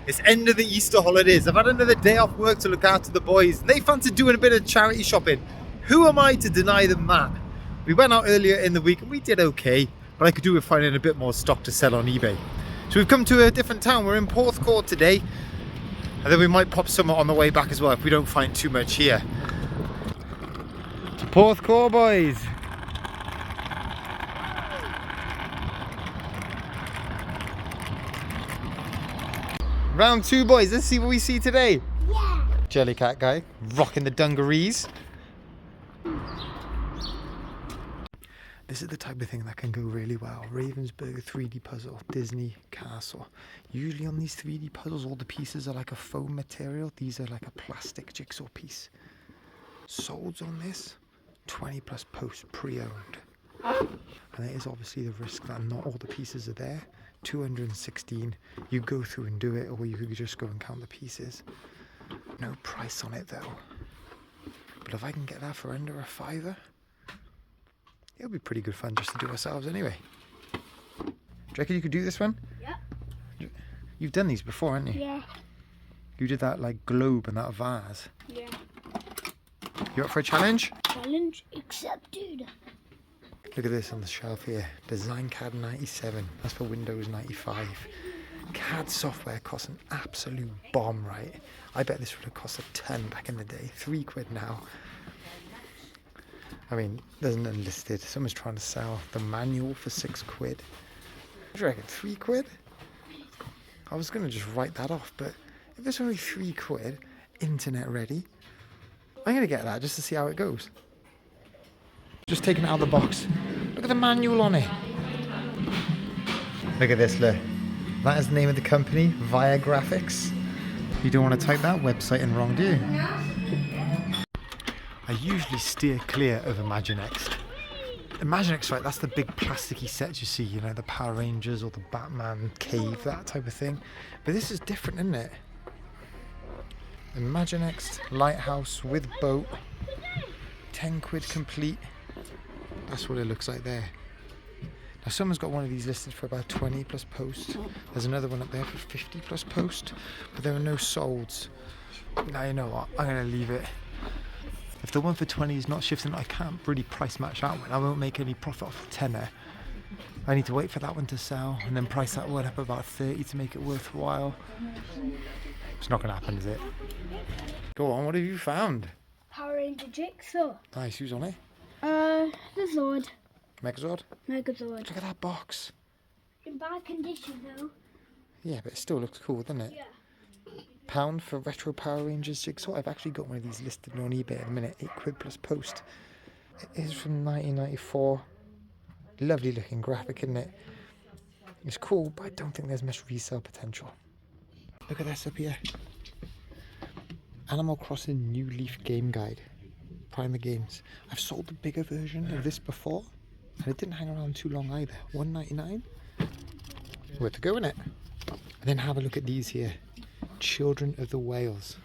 It's end of the Easter holidays. I've had another day off work to look after the boys. And they fancy doing a bit of charity shopping. Who am I to deny them that? We went out earlier in the week and we did okay, but I could do with finding a bit more stock to sell on eBay. So we've come to a different town. We're in Porthcawl today. And then we might pop somewhere on the way back as well if we don't find too much here. To Porthcawl, boys. Round 2, boys. Let's see what we see today. Yeah. Jellycat guy rocking the dungarees. This is the type of thing that can go really well. Ravensburger 3D puzzle, Disney castle. Usually on these 3D puzzles, all the pieces are like a foam material. These are like a plastic jigsaw piece. Solds on this, 20 plus post pre-owned. And there is obviously the risk that not all the pieces are there. 216. You go through and do it, or you could just go and count the pieces. No price on it though. But if I can get that for under a £5, it'll be pretty good fun just to do ourselves anyway. Do you reckon you could do this one? Yeah. You've done these before, haven't you? Yeah. You did that like globe and that vase. Yeah. You up for a challenge? Challenge accepted. Look at this on the shelf here. Design CAD 97. That's for Windows 95. CAD software costs an absolute bomb, right? I bet this would have cost a ton back in the day. £3 now. I mean, there's none listed. Someone's trying to sell the manual for £6. What do you reckon? £3? I was going to just write that off, but if it's only £3, internet ready, I'm going to get that just to see how it goes. Just taking it out of the box. Look at the manual on it. Look at this, look. That is the name of the company, Via Graphics. You don't want to type that website in wrong, do you? I usually steer clear of Imaginext. Imaginext, right, that's the big plasticky sets you see, you know, the Power Rangers or the Batman cave, that type of thing. But this is different, isn't it? Imaginext lighthouse with boat, £10 complete. That's what it looks like there. Now someone's got one of these listed for about 20 plus post. There's another one up there for 50 plus post, but there are no solds. Now you know what, I'm going to leave it. If the one for 20 is not shifting, I can't really price match that one. I won't make any profit off the tenner. I need to wait for that one to sell and then price that one up about 30 to make it worthwhile. It's not going to happen, is it? Go on, what have you found? Power Ranger Jigsaw. Nice, who's on it? The Zord. Megazord? Megazord. Look at that box. In bad condition though. Yeah, but it still looks cool, doesn't it? Yeah. £1 for retro Power Rangers jigsaw. I've actually got one of these listed on eBay at the minute. £8 plus post. It is from 1994. Lovely looking graphic, isn't it? It's cool, but I don't think there's much resale potential. Look at this up here. Animal Crossing New Leaf Game Guide. Primer Games. I've sold the bigger version of this before, and it didn't hang around too long either. £1.99. Worth to go, innit? And then have a look at these here. Children of the Whales.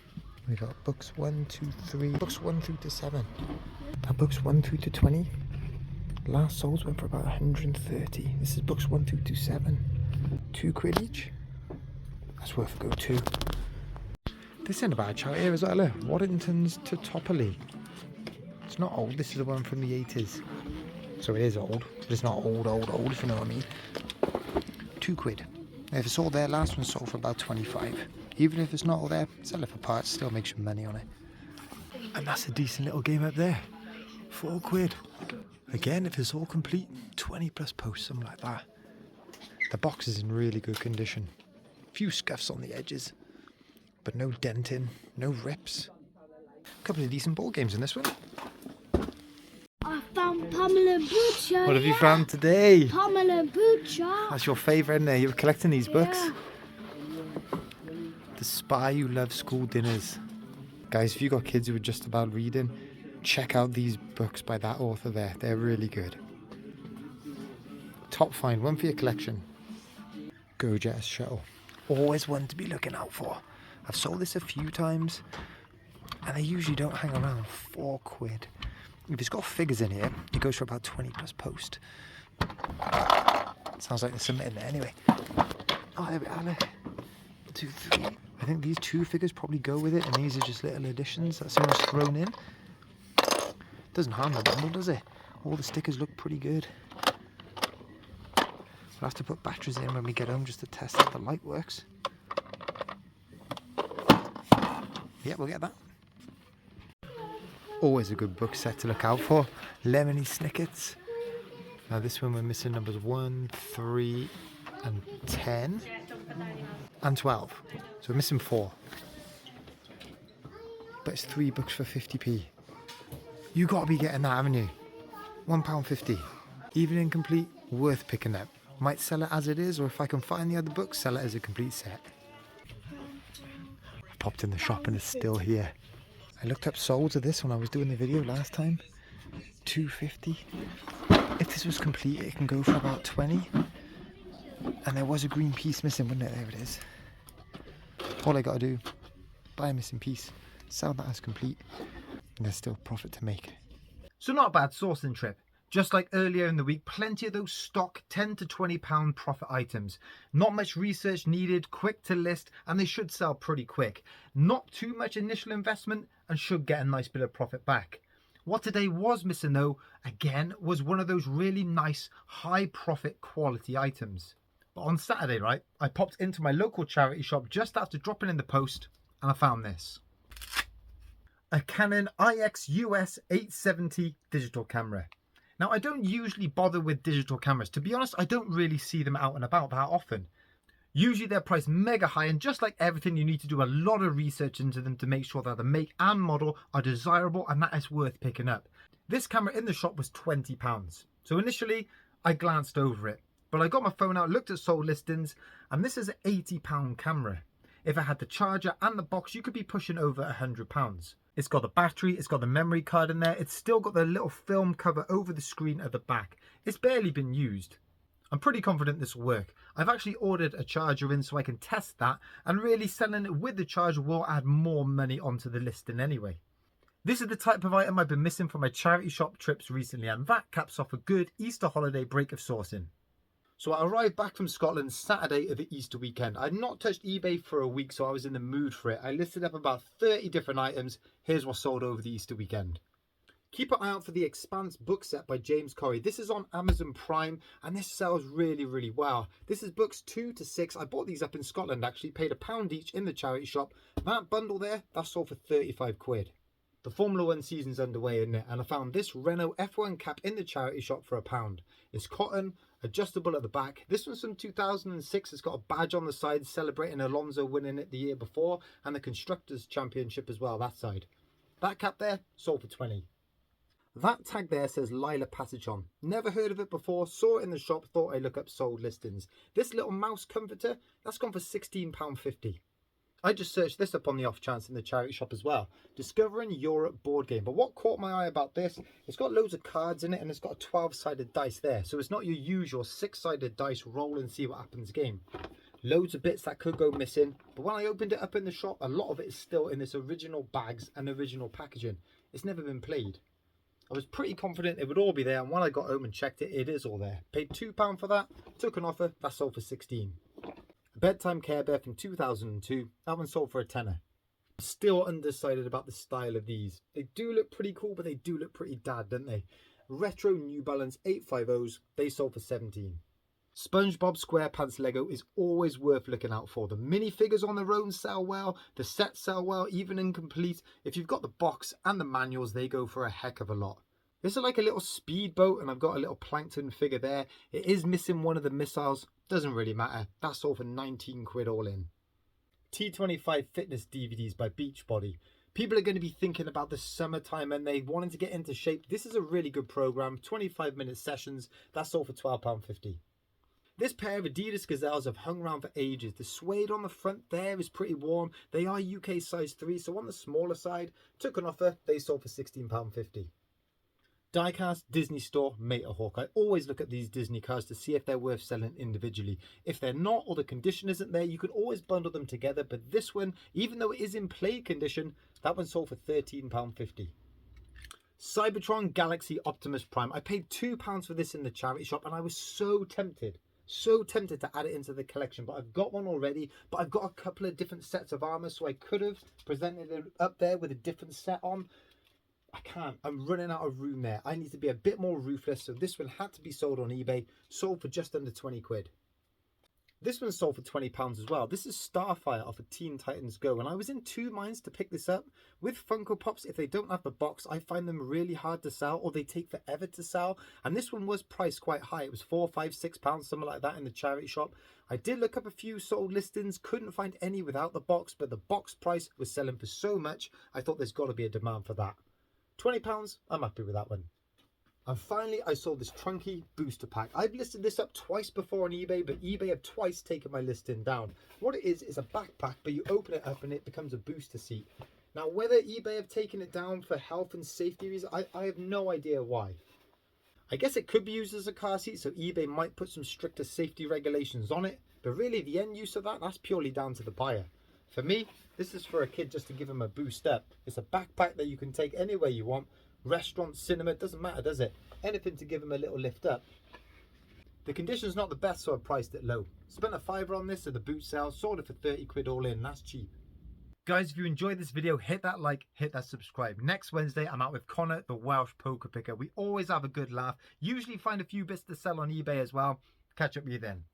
We've got books 1, 2, 3, books 1 through to 7. Now books 1 through to 20. Last souls went for about 130. This is books 1 through to 7. £2 each. That's worth a go too. This isn't a bad shout here as well, look. Waddington's to Topley. It's not old, this is the one from the 80s. So it is old, but it's not old, if you know what I mean. £2. If it's all there, last one sold for about 25. Even if it's not all there, sell it for parts, still makes you money on it. And that's a decent little game up there. £4. Again, if it's all complete, 20 plus posts, something like that. The box is in really good condition. A few scuffs on the edges, but no denting, no rips. A couple of decent ball games in this one. I found Pamela Butcher. What have you found today? Pamela Butcher. That's your favourite, isn't it? You were collecting these books. Yeah. The Spy Who Loves School Dinners. Guys, if you got kids who are just about reading, check out these books by that author there. They're really good. Top find, one for your collection. Go Jets Shuttle. Always one to be looking out for. I've sold this a few times, and they usually don't hang around. £4. If it's got figures in here, it goes for about 20 plus post. Sounds like there's something in there anyway. Oh, there we are. Look. 2, 3. I think these 2 figures probably go with it, and these are just little additions that someone's thrown in. Doesn't harm the bundle, does it? All the stickers look pretty good. We'll have to put batteries in when we get home just to test that the light works. Yeah, we'll get that. Always a good book set to look out for. Lemony Snickets. Now this one we're missing numbers 1, 3 and 10 and 12. So we're missing 4. But it's 3 books for 50p. You got to be getting that, haven't you? £1.50. Even incomplete, worth picking up. Might sell it as it is, or if I can find the other books, sell it as a complete set. I popped in the shop and it's still here. I looked up solds of this when I was doing the video last time. £2.50. If this was complete, it can go for about 20. And there was a green piece missing, wasn't it? There it is. All I got to do, buy a missing piece, sell that as complete, and there's still profit to make. So not a bad sourcing trip. Just like earlier in the week, plenty of those stock £10 to £20 profit items. Not much research needed, quick to list, and they should sell pretty quick. Not too much initial investment and should get a nice bit of profit back. What today was missing though, again, was one of those really nice high profit quality items. But on Saturday, right, I popped into my local charity shop just after dropping in the post and I found this. A Canon IX-US 870 digital camera. Now, I don't usually bother with digital cameras. To be honest, I don't really see them out and about that often. Usually they're priced mega high, and just like everything, you need to do a lot of research into them to make sure that the make and model are desirable and that it's worth picking up. This camera in the shop was £20. So initially, I glanced over it. But I got my phone out, looked at sold listings, and this is an £80 camera. If it had the charger and the box, you could be pushing over £100. It's got the battery, it's got the memory card in there, it's still got the little film cover over the screen at the back. It's barely been used. I'm pretty confident this will work. I've actually ordered a charger in so I can test that, and really selling it with the charger will add more money onto the listing anyway. This is the type of item I've been missing from my charity shop trips recently, and that caps off a good Easter holiday break of sourcing. So I arrived back from Scotland Saturday of the Easter weekend. I'd not touched eBay for a week, so I was in the mood for it. I listed up about 30 different items. Here's what sold over the Easter weekend. Keep an eye out for the Expanse book set by James Corey. This is on Amazon Prime, and this sells really, really well. This is books 2 to 6. I bought these up in Scotland, actually. Paid £1 each in the charity shop. That bundle there, that sold for 35 quid. The Formula 1 season's underway, isn't it? And I found this Renault F1 cap in the charity shop for £1. It's cotton, adjustable at the back. This one's from 2006. It's got a badge on the side celebrating Alonso winning it the year before, and the Constructors' Championship as well, that side. That cap there, sold for 20. That tag there says Lila Passage on. Never heard of it before, saw it in the shop, thought I'd look up sold listings. This little mouse comforter, that's gone for £16.50. I just searched this up on the off chance in the charity shop as well. Discovering Europe board game. But what caught my eye about this, it's got loads of cards in it, and it's got a 12-sided dice there. So it's not your usual 6-sided dice roll and see what happens game. Loads of bits that could go missing. But when I opened it up in the shop, a lot of it is still in this original bags and original packaging. It's never been played. I was pretty confident it would all be there, and when I got home and checked it, it is all there. Paid £2 for that, took an offer, that sold for 16. A Bedtime Care Bear from 2002, that one sold for a tenner. I'm still undecided about the style of these. They do look pretty cool, but they do look pretty dad, don't they? Retro New Balance 850s, they sold for 17. SpongeBob SquarePants Lego is always worth looking out for. The minifigures on their own sell well, the sets sell well, even incomplete. If you've got the box and the manuals, they go for a heck of a lot. This is like a little speedboat, and I've got a little plankton figure there. It is missing one of the missiles. Doesn't really matter. That's all for 19 quid all in. T25 fitness DVDs by Beachbody. People are going to be thinking about the summertime and they wanting to get into shape. This is a really good program. 25-minute sessions. That's all for £12.50. This pair of Adidas Gazelles have hung around for ages. The suede on the front there is pretty warm. They are UK size 3, so on the smaller side. Took an offer. They sold for £16.50. Diecast Disney Store Matterhawk. I always look at these Disney cars to see if they're worth selling individually. If they're not, or the condition isn't there, you can always bundle them together. But this one, even though it is in play condition, that one sold for £13.50. Cybertron Galaxy Optimus Prime. I paid £2 for this in the charity shop, and I was so tempted. So tempted to add it into the collection, but I've got one already. But I've got a couple of different sets of armor, so I could have presented it up there with a different set on. I can't. I'm running out of room there. I need to be a bit more ruthless, so this one had to be sold on eBay. Sold for just under 20 quid. This one sold for £20 as well. This is Starfire off of Teen Titans Go, and I was in two minds to pick this up. With Funko Pops, if they don't have the box, I find them really hard to sell, or they take forever to sell. And this one was priced quite high. It was £4, £5, £6, something like that in the charity shop. I did look up a few sold listings, couldn't find any without the box, but the box price was selling for so much, I thought there's got to be a demand for that. £20, I'm happy with that one. And finally, I saw this Trunky booster pack. I've listed this up twice before on eBay, but eBay have twice taken my listing down. What it is a backpack, but you open it up and it becomes a booster seat. Now, whether eBay have taken it down for health and safety reasons, I have no idea why. I guess it could be used as a car seat, so eBay might put some stricter safety regulations on it. But really, the end use of that's purely down to the buyer. For me, this is for a kid just to give him a boost up. It's a backpack that you can take anywhere you want. Restaurant, cinema, doesn't matter, does it? Anything to give him a little lift up. The condition's not the best, so I priced it low. Spent a £5 on this at the boot sale, sold it for 30 quid all in. That's cheap. Guys, if you enjoyed this video, hit that like, hit that subscribe. Next Wednesday, I'm out with Connor, the Welsh poker picker. We always have a good laugh. Usually find a few bits to sell on eBay as well. Catch up with you then.